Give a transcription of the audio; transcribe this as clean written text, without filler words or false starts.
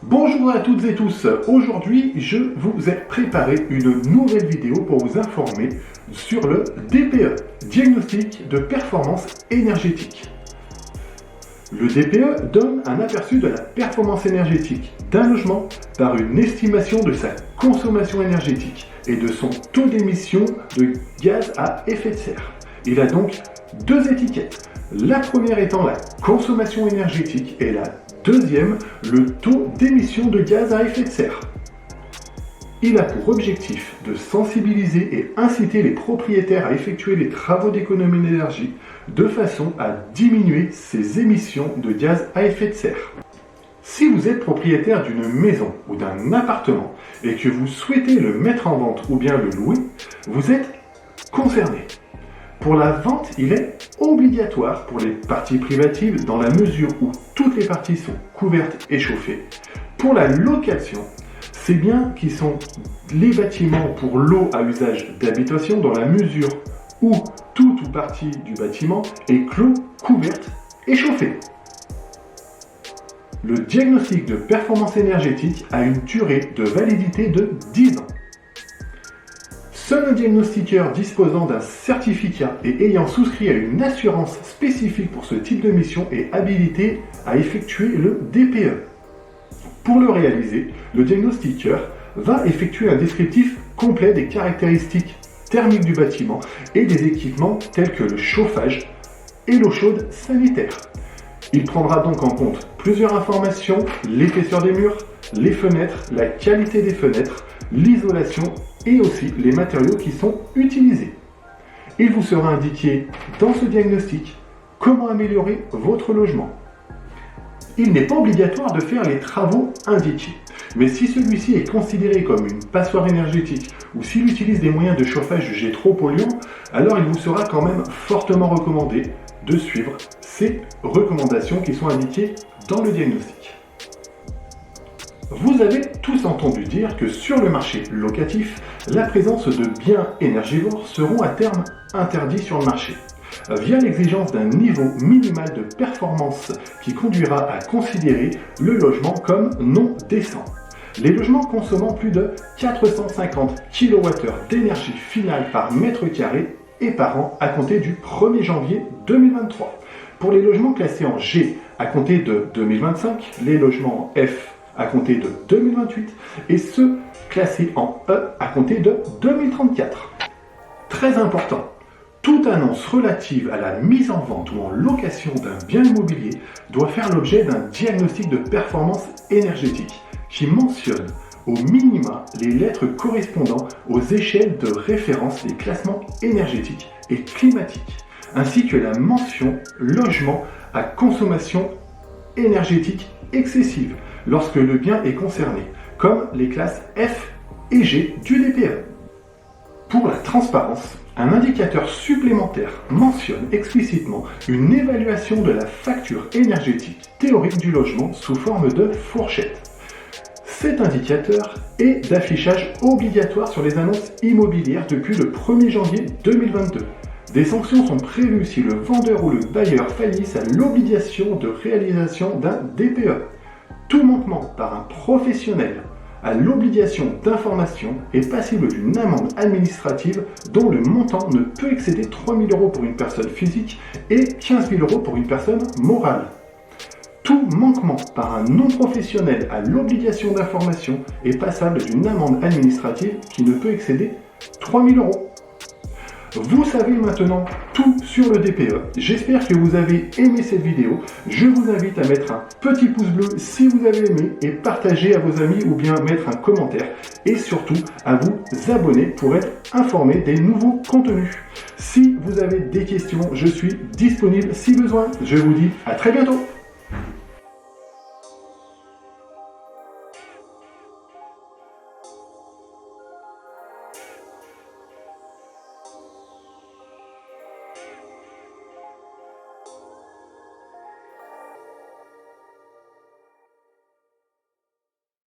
Bonjour à toutes et tous, aujourd'hui je vous ai préparé une nouvelle vidéo pour vous informer sur le DPE, Diagnostic de performance énergétique. Le DPE donne un aperçu de la performance énergétique d'un logement par une estimation de sa consommation énergétique et de son taux d'émission de gaz à effet de serre. Il a donc deux étiquettes, la première étant la consommation énergétique et la deuxième, le taux d'émission de gaz à effet de serre. Il a pour objectif de sensibiliser et inciter les propriétaires à effectuer les travaux d'économie d'énergie de façon à diminuer ces émissions de gaz à effet de serre. Si vous êtes propriétaire d'une maison ou d'un appartement et que vous souhaitez le mettre en vente ou bien le louer, vous êtes concerné. Pour la vente, il est obligatoire pour les parties privatives dans la mesure où toutes les parties sont couvertes et chauffées. Pour la location, c'est bien qui sont les bâtiments pour l'eau à usage d'habitation dans la mesure où tout ou partie du bâtiment est clos, couverte et chauffée. Le diagnostic de performance énergétique a une durée de validité de 10 ans. Seul un diagnostiqueur disposant d'un certificat et ayant souscrit à une assurance spécifique pour ce type de mission est habilité à effectuer le DPE. Pour le réaliser, le diagnostiqueur va effectuer un descriptif complet des caractéristiques thermiques du bâtiment et des équipements tels que le chauffage et l'eau chaude sanitaire. Il prendra donc en compte plusieurs informations, l'épaisseur des murs, les fenêtres, la qualité des fenêtres, l'isolation et aussi les matériaux qui sont utilisés. Il vous sera indiqué dans ce diagnostic comment améliorer votre logement. Il n'est pas obligatoire de faire les travaux indiqués, mais si celui-ci est considéré comme une passoire énergétique ou s'il utilise des moyens de chauffage jugés trop polluants, alors il vous sera quand même fortement recommandé de suivre ces recommandations qui sont indiquées dans le diagnostic. Vous avez tous entendu dire que sur le marché locatif, la présence de biens énergivores seront à terme interdits sur le marché, via l'exigence d'un niveau minimal de performance qui conduira à considérer le logement comme non décent. Les logements consommant plus de 450 kWh d'énergie finale par mètre carré et par an à compter du 1er janvier 2023. Pour les logements classés en G à compter de 2025, les logements F à compter de 2028 et ceux classés en E à compter de 2034. Très important, toute annonce relative à la mise en vente ou en location d'un bien immobilier doit faire l'objet d'un diagnostic de performance énergétique qui mentionne au minima les lettres correspondant aux échelles de référence des classements énergétiques et climatiques, ainsi que la mention logement à consommation énergétique excessive lorsque le bien est concerné, comme les classes F et G du DPE. Pour la transparence, un indicateur supplémentaire mentionne explicitement une évaluation de la facture énergétique théorique du logement sous forme de fourchette. Cet indicateur est d'affichage obligatoire sur les annonces immobilières depuis le 1er janvier 2022. Des sanctions sont prévues si le vendeur ou le bailleur faillissent à l'obligation de réalisation d'un DPE. Tout manquement par un professionnel à l'obligation d'information est passible d'une amende administrative dont le montant ne peut excéder 3 000 € pour une personne physique et 15 000 € pour une personne morale. Tout manquement par un non-professionnel à l'obligation d'information est passible d'une amende administrative qui ne peut excéder 3 000 €. Vous savez maintenant tout sur le DPE. J'espère que vous avez aimé cette vidéo. Je vous invite à mettre un petit pouce bleu si vous avez aimé et partager à vos amis ou bien mettre un commentaire et surtout à vous abonner pour être informé des nouveaux contenus. Si vous avez des questions, je suis disponible si besoin. Je vous dis à très bientôt.